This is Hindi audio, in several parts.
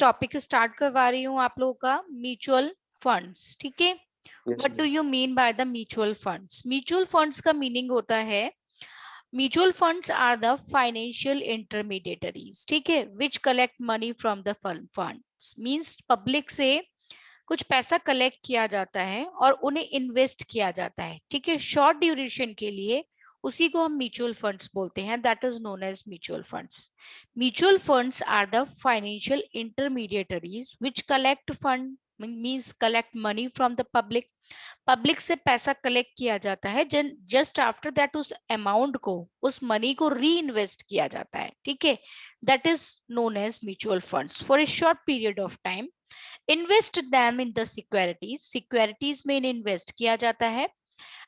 टॉपिक स्टार्ट करवा रही हूँ आप लोगों का म्यूचुअल फंड्स, ठीक है। What do you mean by the mutual funds? Mutual funds का मीनिंग होता है, mutual funds are the financial intermediaries, ठीक है, which collect money from the funds. Means public से कुछ पैसा कलेक्ट किया जाता है और उन्हें इन्वेस्ट किया जाता है, ठीक है, शॉर्ट ड्यूरेशन के लिए। उसी को हम म्यूचुअल फंड्स बोलते हैं, that is known as mutual funds. Mutual funds are the financial intermediaries which collect fund, means collect money from the public. Public से पैसा कलेक्ट किया जाता है, जस्ट आफ्टर दैट उस अमाउंट को, उस मनी को री इन्वेस्ट किया जाता है, ठीक है। That is known as mutual funds for a short period of time. Invest them in the securities, securities में इन्वेस्ट किया जाता है।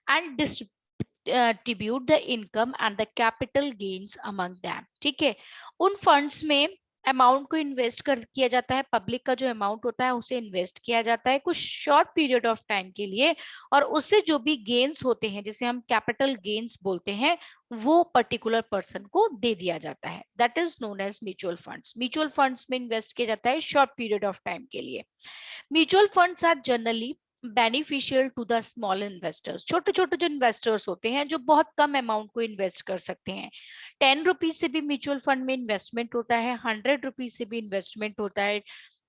And distribute the income and the capital gains among them, ठीक है। उन फंड्स में अमाउंट को इन्वेस्ट कर किया जाता है, पब्लिक का जो अमाउंट होता है उसे इन्वेस्ट किया जाता है कुछ शॉर्ट पीरियड ऑफ टाइम के लिए, और उससे जो भी गेन्स होते हैं, जिसे हम कैपिटल गेन्स बोलते हैं, वो पर्टिकुलर पर्सन को दे दिया जाता है। That is known as mutual funds. Mutual funds में इन्वेस्ट किया जाता है शॉर्ट पीरियड ऑफ टाइम के लिए। Mutual funds are generally beneficial to the small investors, छोटे छोटे जो इन्वेस्टर्स होते हैं जो बहुत कम अमाउंट को इन्वेस्ट कर सकते हैं। 10 रुपीज से भी म्यूचुअल फंड में इन्वेस्टमेंट होता है, 100 रुपीज से भी इन्वेस्टमेंट होता है,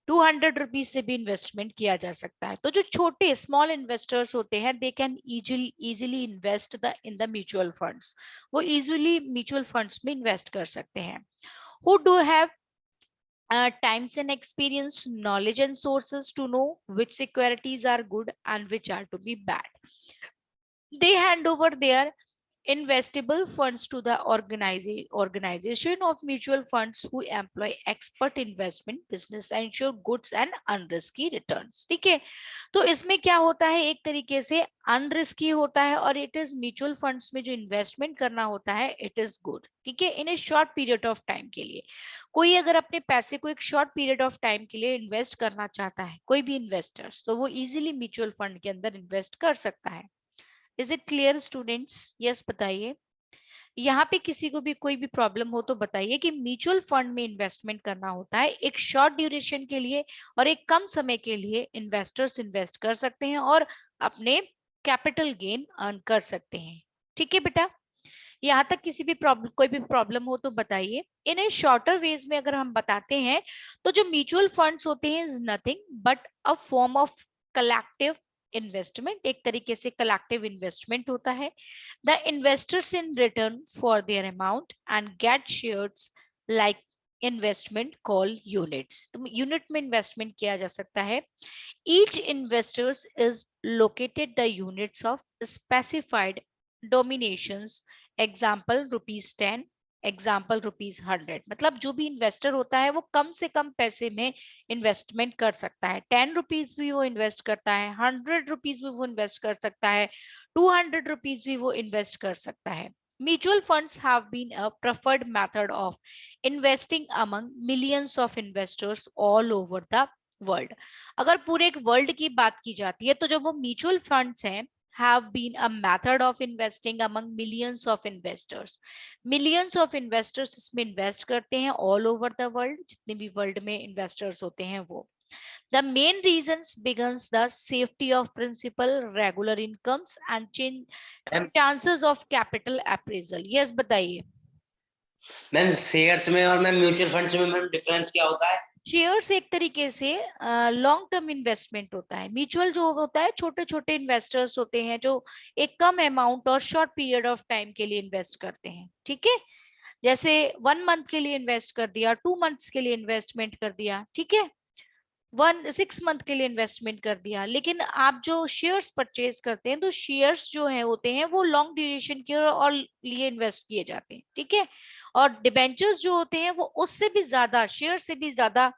200 रुपीज से भी इन्वेस्टमेंट किया जा सकता है। तो जो छोटे स्मॉल इन्वेस्टर्स होते हैं, they can easily invest the in the mutual funds, वो इजीली म्यूचुअल फंड्स में इन्वेस्ट कर सकते हैं। Who do have times and experience, knowledge and sources to know which securities are good and which are to be bad. They hand over their investable funds to the organization of mutual funds who employ expert investment business and ensure goods and unrisky returns, ठीक है। तो इसमें क्या होता है, एक तरीके से अनरिस्की होता है, और इट इज म्यूचुअल फंड्स में जो इन्वेस्टमेंट करना होता है इट इज गुड, ठीक है, in a short period of time के लिए। कोई अगर अपने पैसे को एक शॉर्ट पीरियड ऑफ टाइम के लिए इन्वेस्ट करना चाहता है, कोई भी इन्वेस्टर्स, तो वो इजीली म्यूचुअल फंड के अंदर इन्वेस्ट कर सकता है। Is it clear students? Yes बताइए। यहाँ पे किसी को भी कोई भी प्रॉब्लम हो तो बताइए कि म्यूचुअल फंड में इन्वेस्टमेंट करना होता है एक शॉर्ट ड्यूरेशन के लिए और एक कम समय के लिए इन्वेस्टर्स इन्वेस्ट कर सकते हैं और अपने कैपिटल गेन अर्न कर सकते हैं, ठीक है बेटा। यहाँ तक किसी भी प्रॉब्लम, कोई भी प्रॉब्लम हो तो बताइए। इन ए शॉर्टर वेज में अगर हम बताते हैं तो जो म्यूचुअल फंड्स होते हैं is nothing but a form of collective investment, एक तरीके से कलेक्टिव इन्वेस्टमेंट होता है। The investors in return for their amount and get shares like investment call units, तो यूनिट में इन्वेस्टमेंट किया जा सकता है। Each investors is located the units of specified dominations, example ₹10, example ₹100। मतलब जो भी इन्वेस्टर होता है वो कम से कम पैसे में इन्वेस्टमेंट कर सकता है। 10 रुपीज भी वो इन्वेस्ट करता है, 100 रुपीज भी वो इन्वेस्ट कर सकता है, 200 रुपीज भी वो इन्वेस्ट कर सकता है। Mutual funds have been a preferred method of investing among millions of investors all over the world. अगर पूरे एक वर्ल्ड की बात की जाती है तो जो वो म्यूचुअल फंड्स हैं have been a method of investing among millions of investors. Millions of investors इसमें इन्वेस्ट करते हैं all over the world, जितने भी वर्ल्ड में इन्वेस्टर्स होते हैं वो। The main reasons begins the safety of principal, regular incomes and chances of capital appraisal. Yes बताइए मैम। शेयर्स में और मैम म्यूचुअल फंड्स में मैम डिफरेंस क्या होता है? शेयर्स एक तरीके से लॉन्ग टर्म इन्वेस्टमेंट होता है, म्यूचुअल जो होता है छोटे छोटे इन्वेस्टर्स होते हैं जो एक कम अमाउंट और शॉर्ट पीरियड ऑफ टाइम के लिए इन्वेस्ट करते हैं, ठीक है। जैसे 1 मंथ के लिए इन्वेस्ट कर दिया, 2 मंथ्स के लिए इन्वेस्टमेंट कर दिया, ठीक है, 6 मंथ के लिए इन्वेस्टमेंट कर दिया। लेकिन आप जो शेयर्स परचेज करते हैं तो शेयर्स जो है होते हैं वो लॉन्ग ड्यूरेशन के और लिए इन्वेस्ट किए जाते हैं, ठीक है। और डिबेंचर्स जो होते हैं वो उससे भी ज्यादा, शेयर से भी ज्यादा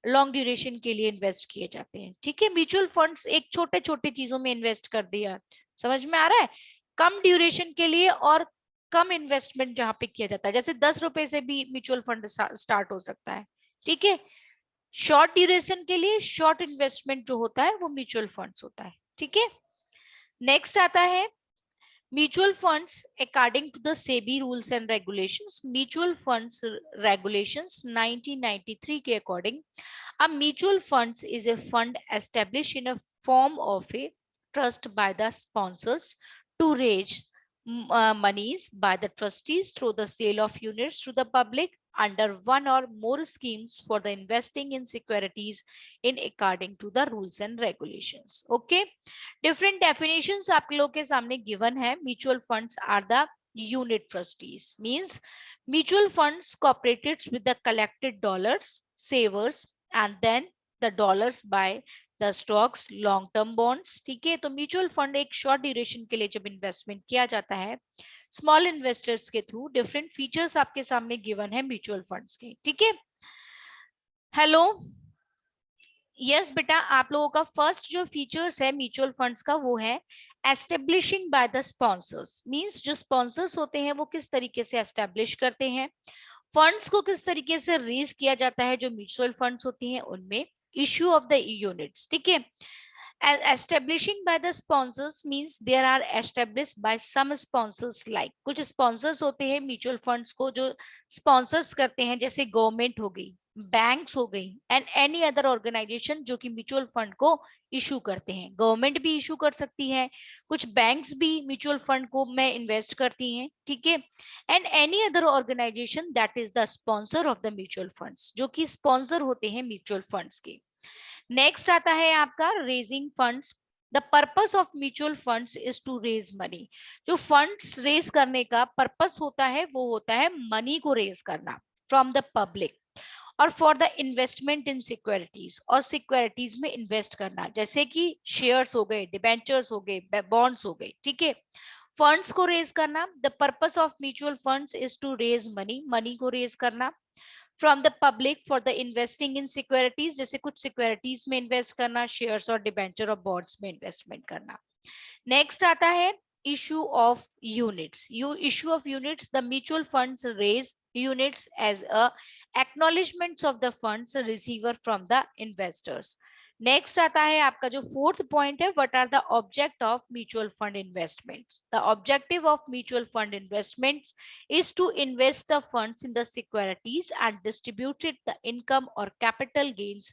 लॉन्ग ड्यूरेशन के लिए इन्वेस्ट किए जाते हैं, ठीक है। म्यूचुअल फंड्स एक छोटे छोटे चीजों में इन्वेस्ट कर दिया, समझ में आ रहा है, कम ड्यूरेशन के लिए और कम इन्वेस्टमेंट जहां पे किया जाता है। जैसे 10 रुपए से भी म्यूचुअल फंड स्टार्ट हो सकता है, ठीक है। शॉर्ट ड्यूरेशन के लिए शॉर्ट इन्वेस्टमेंट जो होता है वो म्यूचुअल फंड्स होता है, ठीक है। नेक्स्ट आता है Mutual funds, according to the SEBI rules and regulations, mutual funds regulations 1993 के according, a mutual funds is a fund established in a form of a trust by the sponsors to raise monies by the trustees through the sale of units to the public under one or more schemes for the investing in securities in according to the rules and regulations. Okay, different definitions आप लोगों के सामने given है. Mutual funds are the unit trustees, means mutual funds cooperated with the collected dollars, savers, and then the dollars by the stocks, long term bonds. ठीक है, तो म्यूचुअल फंड एक शॉर्ट ड्यूरेशन के लिए जब इन्वेस्टमेंट किया जाता है स्मॉल इन्वेस्टर्स के थ्रू, डिफरेंट फीचर्स आपके सामने गिवन है म्यूचुअल फंड्स के. ठीक है, हेलो, यस बेटा, आप लोगों का फर्स्ट जो फीचर्स है म्यूचुअल फंड्स का वो है establishing by the sponsors, means जो स्पॉन्सर्स होते हैं वो किस तरीके से एस्टेब्लिश करते हैं, फंड्स को किस तरीके से रेज किया जाता है जो म्यूचुअल फंड्स होती हैं उनमें, इश्यू ऑफ द यूनिट्स. ठीक है, establishing by the sponsors means there are established by some sponsors, like कुछ sponsors होते हैं म्यूचुअल फंड्स को जो स्पॉन्सर्स करते हैं, जैसे गवर्नमेंट हो गई, बैंक्स हो गई, एंड एनी अदर ऑर्गेनाइजेशन जो कि म्यूचुअल फंड को इशू करते हैं. गवर्नमेंट भी इशू कर सकती है, कुछ बैंक्स भी म्यूचुअल फंड को में इन्वेस्ट करती हैं. ठीक है, and any other organization that is the sponsor of the mutual funds, जो कि स्पॉन्सर होते हैं म्यूचुअल फंड्स के. नेक्स्ट आता है आपका raising funds. The purpose of mutual funds is to raise money. जो फंड्स रेज करने का पर्पस होता है वो होता है मनी को रेज करना फ्रॉम द पब्लिक, और for the investment in securities, और सिक्योरिटीज में इन्वेस्ट करना, जैसे कि शेयर्स हो गए, डिबेंचर्स हो गए, बॉन्ड्स हो गए. ठीक है, फंड्स को रेज करना. The purpose of mutual funds is to raise money, money को रेज करना from the public for the investing in securities, जैसे कुछ सिक्योरिटीज में इन्वेस्ट करना, शेयर्स और डिबेंचर और बॉन्ड्स में इन्वेस्टमेंट करना. नेक्स्ट आता है issue of units. Issue of units, the mutual funds raise units as a acknowledgements of the funds receiver from the investors. Next आता है आपका जो फोर्थ पॉइंट है, what are the object of mutual fund investments. The objective of mutual fund investments is to invest the funds in the securities and distributed the income और capital gains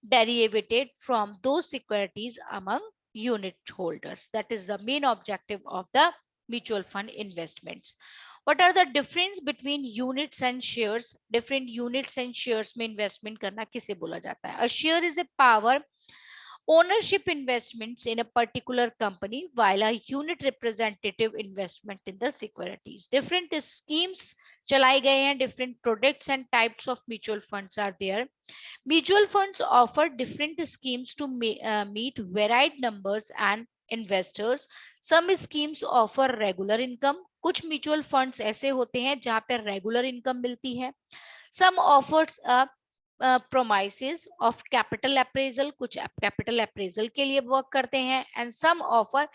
derivated from those securities among unit holders. That is the main objective of the mutual fund investments. What are the difference between units and shares? Different units and shares में investment करना किसे बोला जाता है? A share is a power ownership investments in a particular company, while a unit representative investment in the securities. Different schemes चलाए गए हैं, different products and types of mutual funds are there. Mutual funds offer different schemes to meet varied numbers and investors. Some schemes offer regular income. कुछ म्यूचुअल फंड्स ऐसे होते हैं जहां पर रेगुलर इनकम मिलती है. Some offers a promises of capital appraisal, कुछ capital appraisal के लिए वर्क करते हैं. And some offer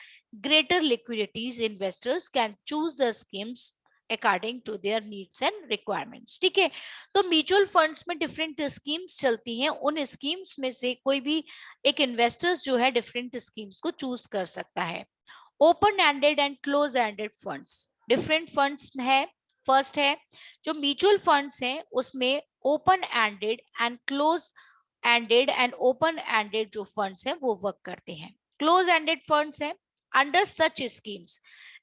greater liquidities. Investors can choose the schemes according to their needs and requirements. ठीक है, तो म्यूचुअल फंड्स में डिफरेंट स्कीम्स चलती हैं, उन स्कीम्स में से कोई भी एक इन्वेस्टर्स जो है डिफरेंट स्कीम्स को चूज कर सकता है. Open ended and close ended funds, different funds है. फर्स्ट है जो म्यूचुअल फंड्स हैं उसमें open ended and close ended and open ended जो फंड्स हैं वो वर्क करते हैं. क्लोज एंडेड फंड्स हैं under such schemes,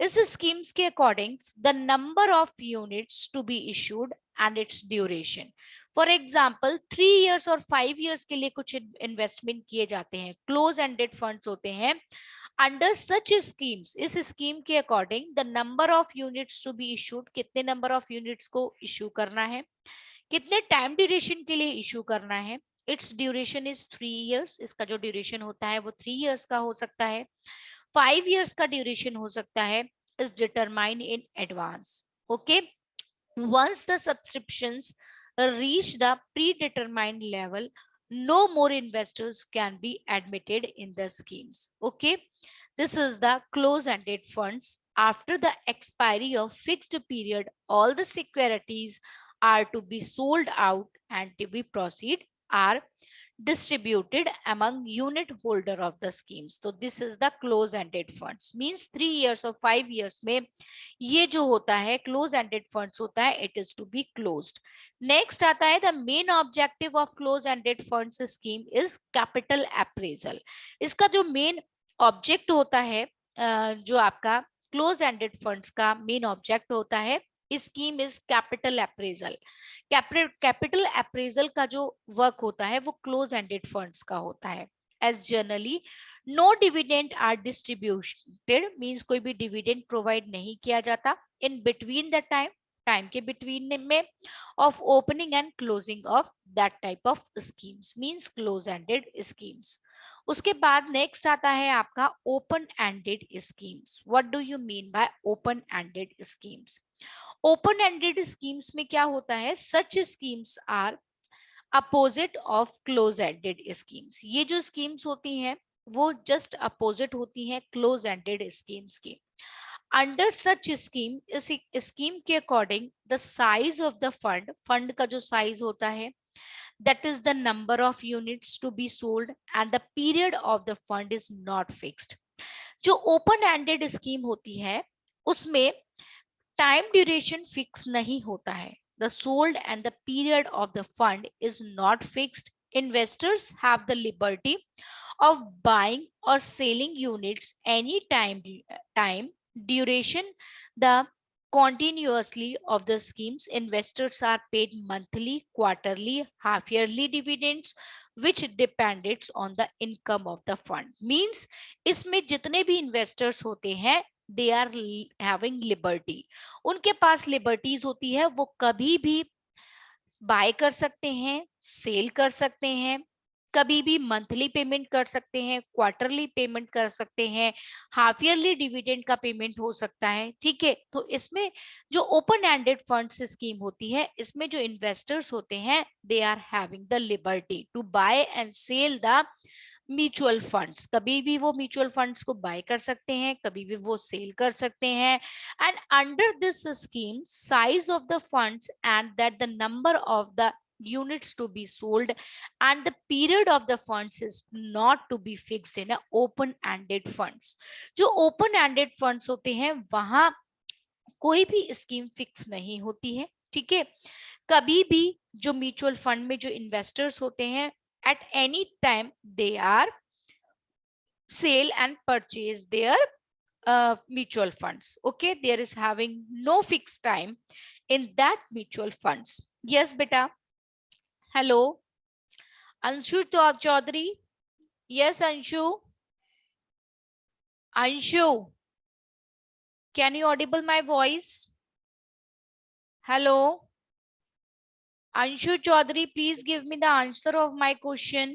इस schemes के according the number of units to be issued and its duration. For example 3 years और 5 years के लिए कुछ investment किए जाते हैं, close ended funds होते हैं. Under such schemes, इस scheme के according the number of units to be issued, कितने number of units को issue करना है, कितने time duration के लिए issue करना है. Its duration is 3 years, इसका जो duration होता है वो 3 years का हो सकता है. 5 years का ड्यूरेशन हो सकता है, is determined in advance. Okay, once the subscriptions reach the predetermined level, no more investors can be admitted in the schemes. Okay, this is the close-ended funds. After the expiry of fixed period, all the securities are to be sold out and to be proceed are distributed among unit holder of the schemes. So this is the close ended funds. Means 3 years or 5 years में ये जो होता है close ended funds होता है, it is to be closed. Next आता है the main objective of close ended funds scheme is capital appraisal. इसका जो main object होता है, जो आपका close ended funds का main object होता है, scheme is capital appraisal. Capital appraisal का जो वर्क होता है वो क्लोज एंडेड फंड्स का होता है. As generally no dividend are distributed, means कोई भी डिविडेंड प्रोवाइड नहीं किया जाता इन बिटवीन द टाइम के बिटवीन में of opening and closing of that type of schemes, means close ended schemes. उसके बाद नेक्स्ट आता है आपका open ended schemes. What do you mean by open ended schemes? Open ended schemes में क्या होता है, such schemes are opposite of close ended schemes. ये जो स्कीम्स होती हैं वो जस्ट अपोजिट होती हैं क्लोज एंडेड स्कीम्स की. अंडर सच स्कीम, इस स्कीम के according the size of the fund का जो साइज होता है, that is the number of units to be sold and the period of the fund is not fixed. जो ओपन एंडेड स्कीम होती है उसमें टाइम ड्यूरेशन फिक्स नहीं होता है. The sold and the period of the fund is not fixed. Investors have the liberty of buying or selling units any time duration the continuously of the schemes. Investors are paid monthly, quarterly, half yearly dividends which depends on the income of the fund. Means इसमें जितने भी investors होते हैं they are having liberty. उनके पास लिबर्टीज होती है, वो कभी भी बाय कर सकते हैं, सेल कर सकते हैं, कभी भी मंथली पेमेंट कर सकते हैं, क्वार्टरली पेमेंट कर सकते हैं, हाफ ईयरली डिविडेंड का पेमेंट हो सकता है. ठीक है, तो इसमें जो ओपन एंडेड फंड्स स्कीम होती है, इसमें जो इन्वेस्टर्स होते हैं they are having the liberty to buy and sell the mutual funds. कभी भी वो म्यूचुअल फंड्स को बाय कर सकते हैं, कभी भी वो सेल कर सकते हैं. And under this scheme size of the funds and that the number of the units to be sold and the period of the funds is not to be fixed in a open ended funds. जो open ended funds होते हैं वहां कोई भी स्कीम फिक्स नहीं होती है. ठीक है, कभी भी जो म्यूचुअल फंड में जो इन्वेस्टर्स होते हैं at any time they are sell and purchase their mutual funds. Okay, there is having no fixed time in that mutual funds. Yes beta. Hello Anshu Chaudhary. Yes Anshu. Anshu, can you audible my voice? Hello Anshu Chaudhary, please give me the answer of my question.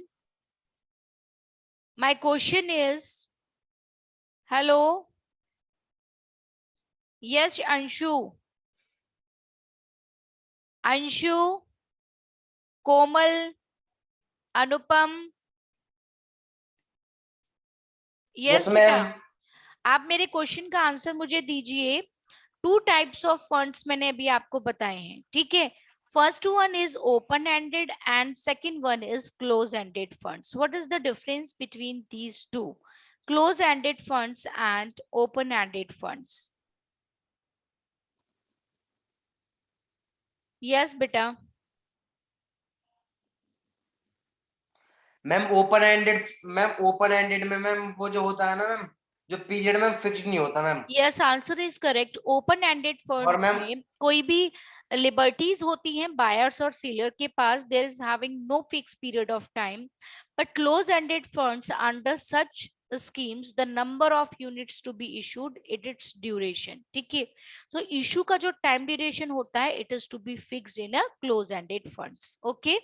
My question is, hello. Yes Anshu. Anshu, Komal, Anupam. Yes बेटा, ma'am. आप मेरे क्वेश्चन का आंसर मुझे दीजिए. 2 टाइप्स ऑफ फंड्स मैंने अभी आपको बताए हैं. ठीक है, first one is open ended and second one is close ended funds. What is the difference between these two, close ended funds and open ended funds? Yes बेटा. मैम ओपन एंडेड में मैम वो जो होता है ना मैम, जो पीरियड मैम फिक्स नहीं होता ma'am. Yes, answer is correct. Open ended funds में कोई भी लिबर्टीज होती हैं बायर्स और सेलर के पास. There is having no fix period of time. But close ended funds under such schemes the number of units to be issued it its duration. ठीक है, तो इशू का जो टाइम ड्यूरेशन होता है it is to be fixed in a close ended funds. Okay,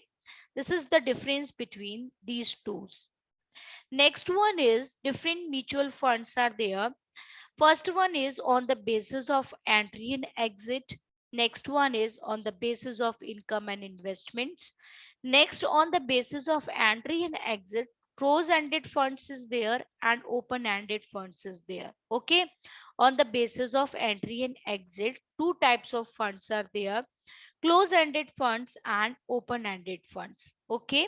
this is the difference between these two. Next one is different mutual funds are there. First one is on the basis of entry and exit. Next one is on the basis of income and investments. Next, on the basis of entry and exit, close-ended funds is there and open-ended funds is there. Okay, on the basis of entry and exit, 2 types of funds are there, close-ended funds and open-ended funds. Okay,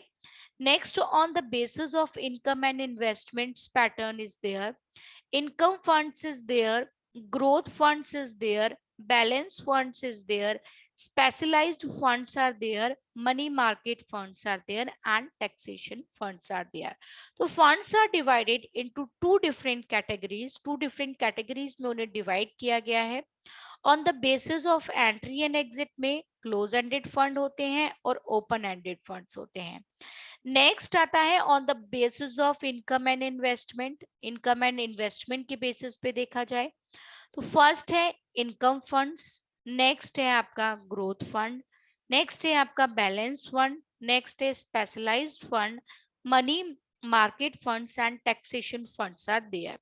Next, on the basis of income and investments pattern is there. Income funds is there, growth funds is there, balance funds is there, specialized funds are there, money market funds are there, and taxation funds are there. So funds are divided into two different categories में उन्हें divide किया गया है. On the basis of entry and exit में close ended fund होते हैं और open ended funds होते हैं. नेक्स्ट आता है on the basis of income and investment. Income and investment के बेसिस पे देखा जाए तो फर्स्ट है इनकम फंड्स, नेक्स्ट है आपका ग्रोथ फंड, नेक्स्ट है आपका बैलेंस फंड, नेक्स्ट है specialized fund, money market funds and taxation funds are there.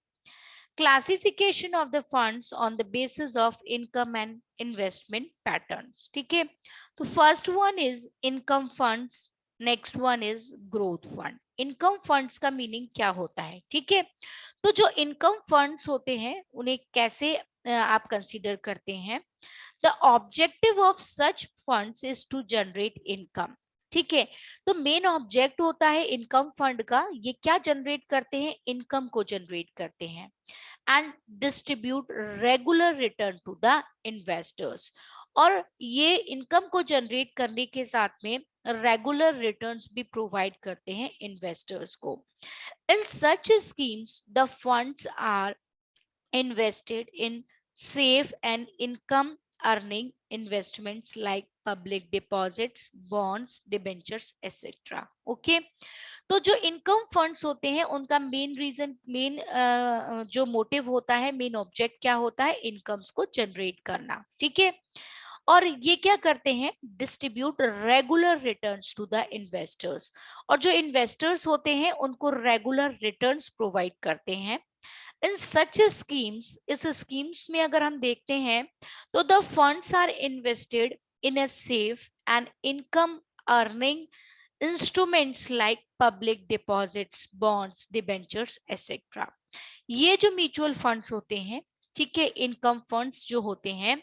Classification of the funds on the basis of income and investment patterns. ठीक है, तो first one is income funds, next one is growth fund. Income funds का मीनिंग क्या होता है? ठीक है, तो जो इनकम फंड्स होते हैं उन्हें कैसे आप कंसीडर करते हैं? The objective of such funds is to generate income. ठीक है, तो मेन ऑब्जेक्ट होता है इनकम फंड का, ये क्या जनरेट करते हैं? इनकम को जनरेट करते हैं and distribute regular return to the investors. और ये इनकम को जनरेट करने के साथ में रेगुलर रिटर्न्स भी प्रोवाइड करते हैं इन्वेस्टर्स को. In such schemes the funds are invested in safe and income earning investments like public deposits, bonds, debentures, etc. Okay, तो जो इनकम फंड्स होते हैं उनका मेन रीजन, मेन जो मोटिव होता है, मेन ऑब्जेक्ट क्या होता है? इनकम्स को जनरेट करना. ठीक है, और ये क्या करते हैं? Distribute regular returns to the investors. और जो इन्वेस्टर्स होते हैं उनको रेगुलर रिटर्न्स प्रोवाइड करते हैं. इन सच स्कीम्स, इस स्कीम्स में अगर हम देखते हैं तो the funds are invested in a safe and income earning instruments like public deposits, bonds, debentures etcetera. ये जो म्यूचुअल फंड्स होते हैं, ठीक है, इनकम फंड्स जो होते हैं,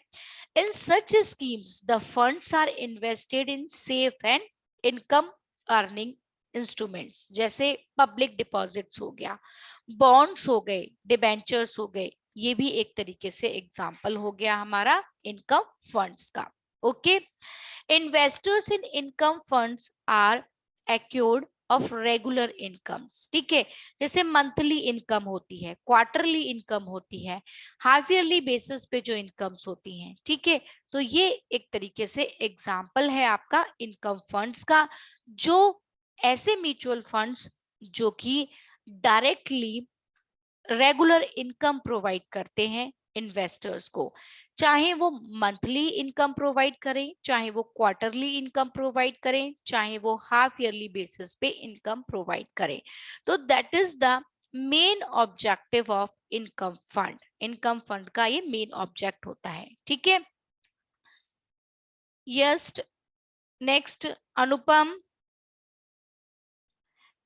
in such schemes the funds are invested in safe and income earning instruments, जैसे पब्लिक डिपॉजिट्स हो गया, बॉन्ड्स हो गए, डिबेंचर्स हो गए. ये भी एक तरीके से एग्जाम्पल हो गया हमारा इनकम फंड्स का. Okay, investors in income funds are assured of regular incomes. ठीक है, जैसे मंथली इनकम होती है, क्वार्टरली इनकम होती है, हाफ ईयरली बेसिस पे जो इनकम्स होती हैं. ठीक है, तो ये एक तरीके से एग्जाम्पल है आपका इनकम फंड्स का, जो ऐसे म्यूचुअल फंड्स जो कि डायरेक्टली रेगुलर इनकम प्रोवाइड करते हैं इन्वेस्टर्स को, चाहे वो मंथली इनकम प्रोवाइड करें, चाहे वो क्वार्टरली इनकम प्रोवाइड करें, चाहे वो हाफ ईयरली बेसिस पे इनकम प्रोवाइड करें. तो that is the main objective of income fund. Income fund का ये मेन ऑब्जेक्ट होता है. ठीक है, yes. Next Anupam.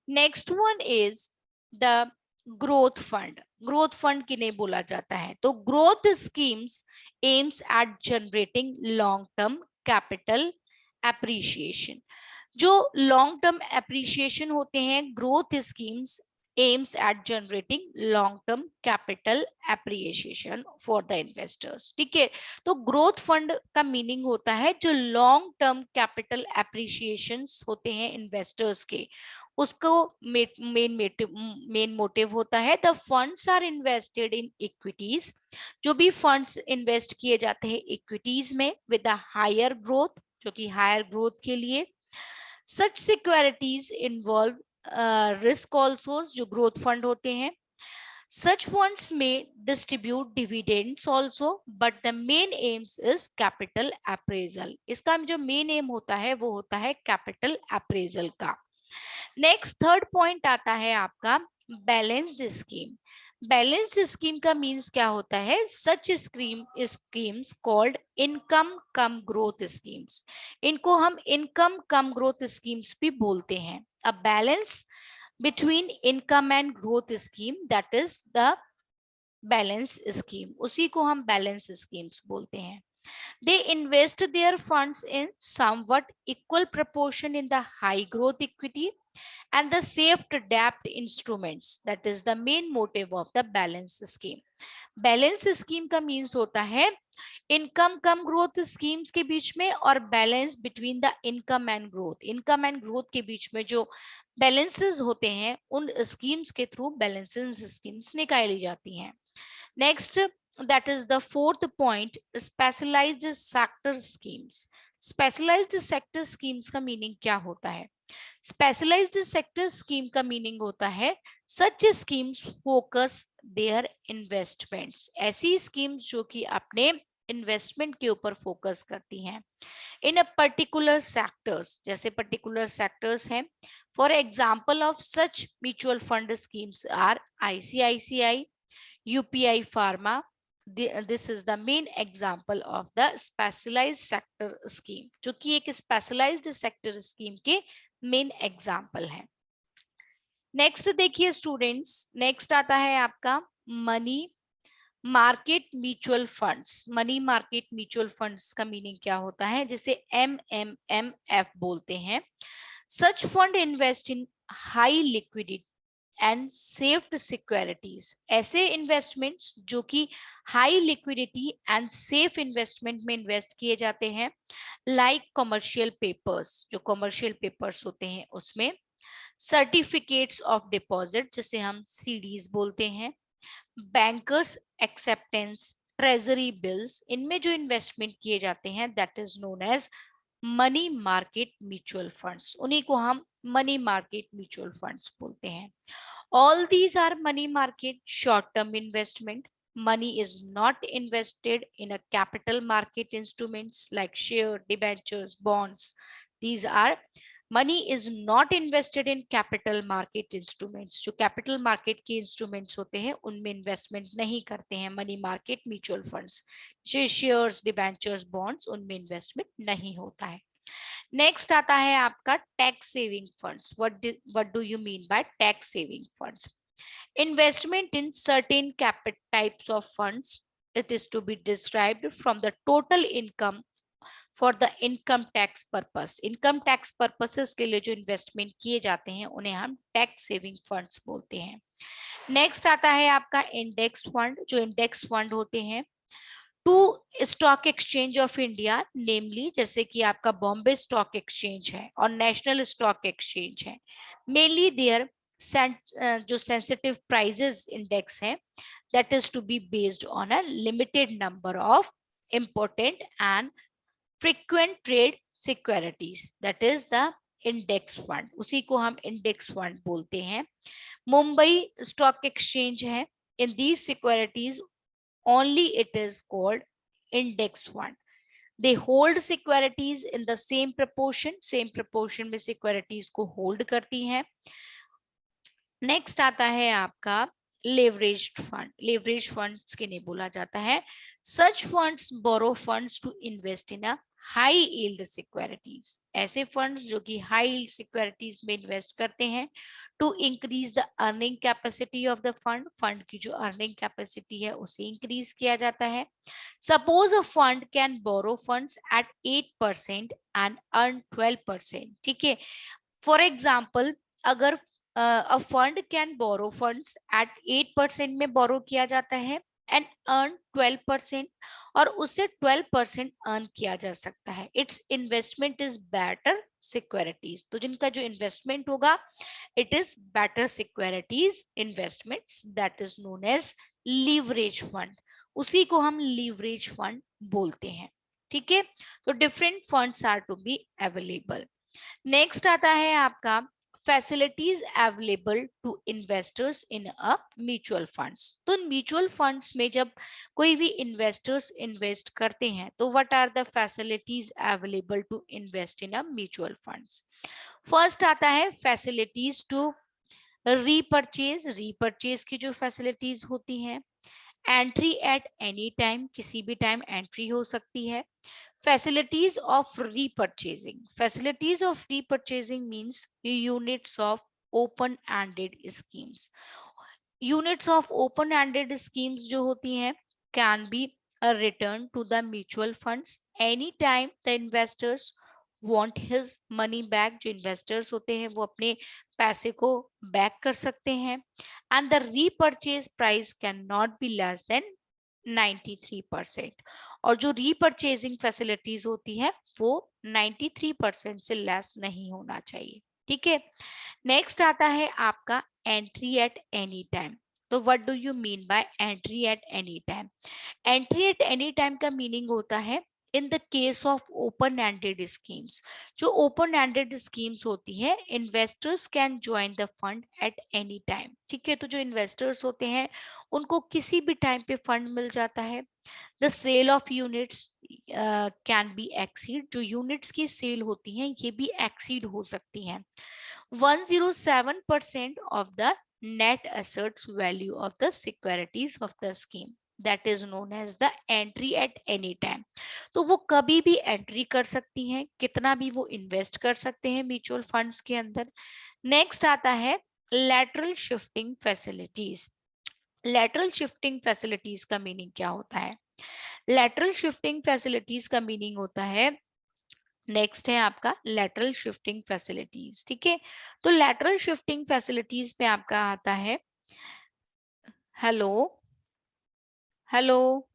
Next one is the growth fund. Growth fund किन्हें बोला जाता है? तो growth schemes aims at generating long term capital appreciation. जो लॉन्ग टर्म एप्रिसिएशन होते हैं, growth schemes aims at generating long term capital appreciation for the investors. ठीक है, तो ग्रोथ फंड का मीनिंग होता है जो लॉन्ग टर्म कैपिटल एप्रिसिएशन होते हैं इन्वेस्टर्स के, उसको मेन मोटिव होता है the funds are invested in equities. जो भी फंड्स इन्वेस्ट किए जाते हैं इक्विटीज में विद अ हायर ग्रोथ, जो कि हायर ग्रोथ के लिए. सच सिक्योरिटीज इन्वॉल्व रिस्क ऑल्सो, जो ग्रोथ फंड होते हैं. Such funds may distribute dividends also, but the main aims is capital appraisal. इसका जो मेन एम होता है वो होता है कैपिटल अप्रेजल का. नेक्स्ट थर्ड पॉइंट आता है आपका बैलेंस्ड स्कीम. बैलेंस्ड स्कीम का मीन्स क्या होता है? सच स्कीम्स कॉल्ड इनकम कम ग्रोथ स्कीम्स. इनको हम इनकम कम ग्रोथ स्कीम्स भी बोलते हैं. A balance between income and growth scheme, that is the balance scheme, उसी को हम balance schemes बोलते हैं. They invest their funds in somewhat equal proportion in the high growth equity and the saved debt instruments, that is the main motive of the balance scheme. Balance scheme का मीन्स होता है इनकम कम ग्रोथ स्कीम्स के बीच में और balance between the income and growth, income and growth के बीच में जो बैलेंसेस होते हैं उन स्कीम्स के थ्रू बैलेंसेस स्कीम्स निकाली जाती हैं. Next, that is the fourth point, specialized sector schemes. Specialized sector schemes का मीनिंग क्या होता है? स्पेशलाइज्ड सेक्टर स्कीम का मीनिंग होता है such schemes focus their investments, ऐसी स्कीम्स जो कि अपने इन्वेस्टमेंट के ऊपर फोकस करती हैं इन अ पर्टिकुलर सेक्टर्स. जैसे पर्टिकुलर सेक्टर्स हैं, for example of such mutual fund schemes are ICICI, UPI Pharma. This is the main example of the specialized sector scheme, जो कि एक specialized sector scheme के main example है. नेक्स्ट देखिए स्टूडेंट्स, नेक्स्ट आता है आपका money market mutual funds. Money market mutual funds का मीनिंग क्या होता है? जिसे MMMF बोलते हैं. Such fund invest in high liquidity and safed securities. ऐसे इन्वेस्टमेंट्स जो कि high liquidity and safe investment में इन्वेस्ट किए जाते हैं, लाइक कमर्शियल पेपर्स, जो कमर्शियल पेपर्स होते हैं उसमें, सर्टिफिकेट्स ऑफ डिपॉजिट जिसे हम CDs बोलते हैं, बैंकर्स एक्सेप्टेंस, ट्रेजरी बिल्स, इनमें जो इन्वेस्टमेंट किए जाते हैं that is known as money market mutual funds. उन्हीं को हम मनी मार्केट म्यूचुअल फंड्स बोलते हैं. All these are money market short-term investment. Money is not invested in a capital market instruments like share, debentures, bonds. These are money is not invested in capital market instruments. जो capital market के instruments होते हैं उनमें investment नहीं करते हैं money market mutual funds. Shares, debentures, bonds उनमें investment नहीं होता है. नेक्स्ट आता है आपका tax saving funds. What do you mean by tax saving funds? Investment in certain types of funds, it is to be described from the total income for the income tax purpose. Income tax purposes के लिए जो इन्वेस्टमेंट किए जाते हैं उन्हें हम टैक्स सेविंग फंड्स बोलते हैं. नेक्स्ट आता है आपका इंडेक्स फंड. जो इंडेक्स फंड होते हैं to stock exchange of India, namely जैसे कि आपका बॉम्बे स्टॉक एक्सचेंज है और नेशनल स्टॉक एक्सचेंज है. मेनली देयर जो सेंसिटिव प्राइजेस इंडेक्स है that is to be based on a limited number of important and frequent trade securities, that is the index fund. उसी को हम index fund बोलते हैं. मुंबई स्टॉक एक्सचेंज है, in these securities only it is called index fund. They hold securities in the same proportion में securities को hold करती हैं. नेक्स्ट आता है आपका leveraged fund. leveraged funds किन्हें बोला जाता है? such funds borrow funds to invest in a high yield securities. ऐसे funds जो कि high yield securities में invest करते हैं to increase the earning capacity of the fund. fund की जो earning capacity है उसे increase किया जाता है. Suppose a fund can borrow funds at 8% and earn 12%. ठीक है. For example, अगर a fund can borrow funds at 8% में borrow किया जाता है and earn 12% और उससे 12% earn किया जा सकता है. Its investment is better securities. तो जिनका जो investment होगा it is better securities investments, that is known as leverage fund. उसी को हम leverage fund बोलते हैं. ठीक है. तो different funds are to be available. Next आता है आपका facilities available to investors in a mutual funds. तो म्यूचुअल फंड्स में जब कोई भी इन्वेस्टर्स इन्वेस्ट करते हैं तो what are the facilities available to invest in a mutual funds? First आता है फैसिलिटीज टू रीपरचेज. रीपरचेज की जो फैसिलिटीज होती हैं. एंट्री एट एनी टाइम, किसी भी टाइम एंट्री हो सकती है. Facilities of repurchasing. Facilities of repurchasing means units of open-ended schemes. Units of open-ended schemes जो होती हैं can be returned to the mutual funds anytime the investors want his money back, जो इन्वेस्टर्स होते हैं वो अपने पैसे को बैक कर सकते हैं. And the repurchase price cannot be less than 93%. और जो रीपर्चेजिंग फैसिलिटीज होती है वो 93% से लेस नहीं होना चाहिए. ठीक है. नेक्स्ट आता है आपका एंट्री एट एनी टाइम. तो what do you mean bye entry at any time? Entry at any time का मीनिंग होता है in the case of open ended schemes. जो ओपन एंडेड स्कीम्स होती है, investors can join the fund eight any time. ठीक है. तो जो इन्वेस्टर्स होते हैं उनको किसी भी टाइम पे फंड मिल जाता है. The sale of units can be exceed. जो यूनिट्स की सेल होती हैं ये भी एक्सीड हो सकती हैं 107% of the net assets value of the securities of the scheme. That is known as the entry at any time. तो वो कभी भी एंट्री कर सकती हैं, कितना भी वो इन्वेस्ट कर सकते हैं म्यूचुअल फंड्स के अंदर. नेक्स्ट आता है lateral shifting facilities. Lateral shifting facilities का मीनिंग क्या होता है? लैटरल शिफ्टिंग फैसिलिटीज का मीनिंग होता है, नेक्स्ट है आपका लैटरल शिफ्टिंग फैसिलिटीज. ठीक है. तो लैटरल शिफ्टिंग फैसिलिटीज पे आपका आता है, hello hello,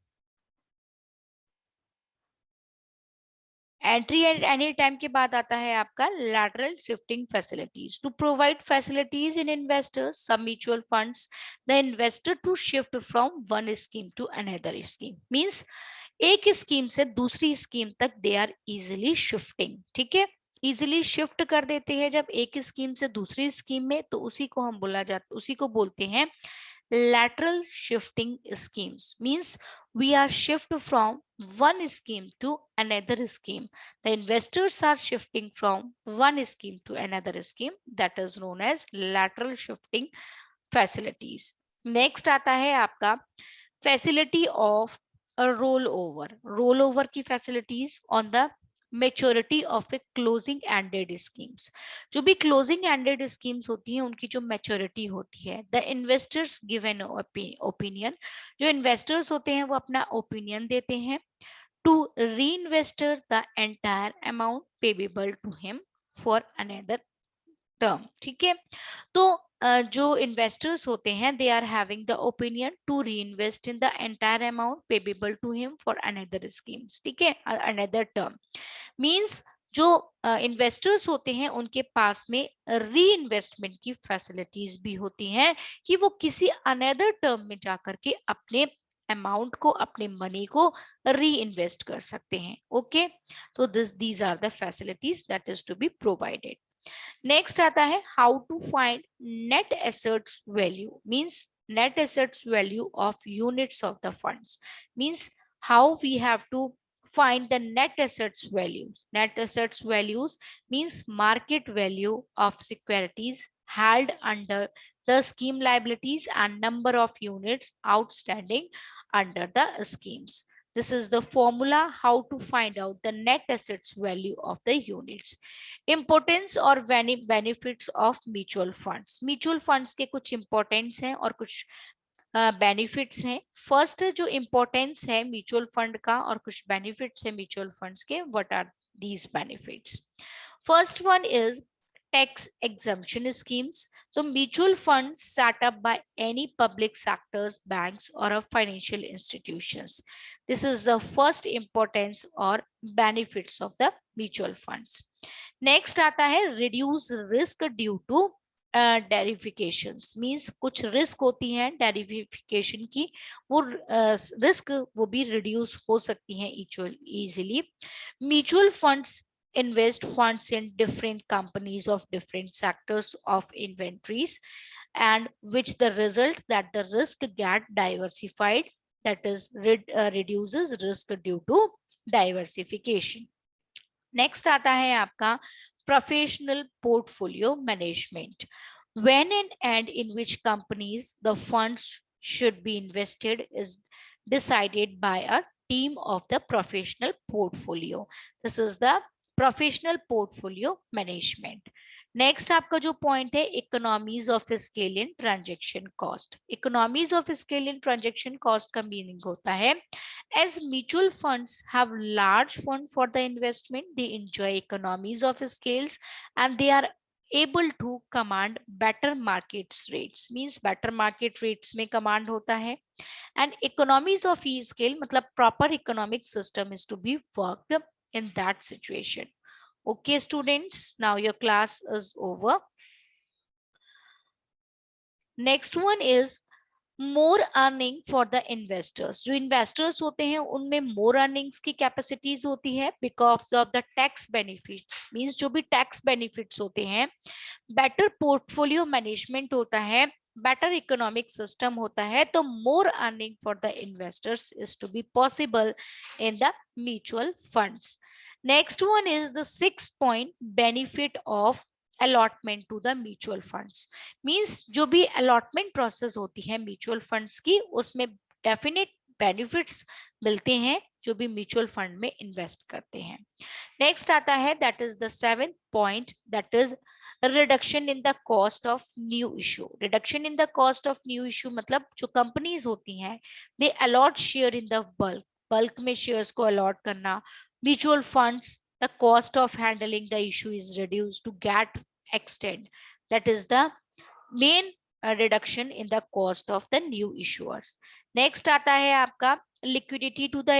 entry at any time के बाद आता है आपका lateral shifting facilities. To provide facilities in investors सब mutual funds the investor to shift from one scheme to another scheme. Means एक स्कीम से दूसरी स्कीम तक दे आर इजिली शिफ्टिंग. ठीक है. इजिली शिफ्ट कर देते हैं जब एक स्कीम से दूसरी स्कीम में, तो उसी को हम उसी को बोलते हैं lateral shifting schemes. Means we are shift from one scheme to another scheme. The investors are shifting from one scheme to another scheme. That is known as lateral shifting facilities. Next आता है आपका facility of a rollover. Rollover की facilities on the maturity of A closing ended schemes. जो भी क्लोजिंग एंडेड स्कीम्स होती हैं उनकी जो मैच्योरिटी होती है, the investors give an opinion. जो इन्वेस्टर्स होते हैं वो अपना ओपिनियन देते हैं to reinvestor the entire amount payable to him for another term. ठीक है. तो जो इन्वेस्टर्स होते हैं they are having the opinion to reinvest in the entire amount payable to him for another schemes. ठीक है. अनदर टर्म मींस जो इन्वेस्टर्स होते हैं उनके पास में री इन्वेस्टमेंट की फैसिलिटीज भी होती हैं कि वो किसी अनदर टर्म में जाकर के अपने अमाउंट को, अपने मनी को री इन्वेस्ट कर सकते हैं. ओके. तो these are the facilities that is to be provided. Next आता है how to find net assets value. Means net assets value of units of the funds. Means how we have to find the net assets values. Net assets values means market value of securities held under the scheme liabilities and number of units outstanding under the schemes. This is the formula how to find out the net assets value of the units. Importance और benefits of mutual funds. Mutual funds के कुछ इंपॉर्टेंस हैं और कुछ बेनिफिट्स हैं. फर्स्ट जो इम्पोर्टेंस है म्यूचुअल फंड का और कुछ बेनिफिट्स है म्यूचुअल फंड्स के, what are these benefits? First one is tax exemption schemes. So mutual funds set up by any public sectors, banks or financial institutions. This is the first importance or benefits of the mutual funds. Next आता है reduce risk due to diversifications. Means कुछ रिस्क होती हैं डेरिफिकेशन की, वो रिस्क वो भी रिड्यूस हो सकती हैं easily. Mutual funds invest funds in different companies of different sectors of inventories, and which the result that the risk get diversified, that is reduces risk due to diversification. Next आता है आपका professional portfolio management. when and in which companies the funds should be invested is decided by a team of the professional portfolio. This is the professional portfolio management. Next आपका जो पॉइंट है economies of scale in transaction cost. Economies of scale in transaction cost का मीनिंग होता है as mutual funds have large fund for the investment they enjoy economies of scales and they are able to command better market rates, means better market rates में command होता है and economies of scale मतलब proper economic system is to be worked in that situation. Okay students, now your class is over. Next one is more earning for the investors. जो इन्वेस्टर्स होते हैं उनमें मोर अर्निंग्स की कैपेसिटीज होती है because of the tax benefits, means जो भी टैक्स बेनिफिट्स होते हैं, बेटर पोर्टफोलियो मैनेजमेंट होता है, बेटर इकोनॉमिक सिस्टम होता है, तो more earning for the investors is to be possible in the mutual funds. Next one is the 6th point benefit of allotment to the mutual funds. Means जो भी अलॉटमेंट प्रोसेस होती है म्यूचुअल फंड्स की, उसमें डेफिनेट बेनिफिट्स मिलते हैं जो भी म्यूचुअल फंड में इन्वेस्ट करते हैं। नेक्स्ट आता है that is the 7th point, that is reduction in the cost of new issue. Reduction in the cost of new issue मतलब जो कंपनीज होती हैं they allot share in the bulk, bulk में शेयर्स को अलॉट करना। Mutual funds the cost of handling the issue is reduced to get extent, that is the main reduction in the cost of the new issuers. Next आता है आपका liquidity to the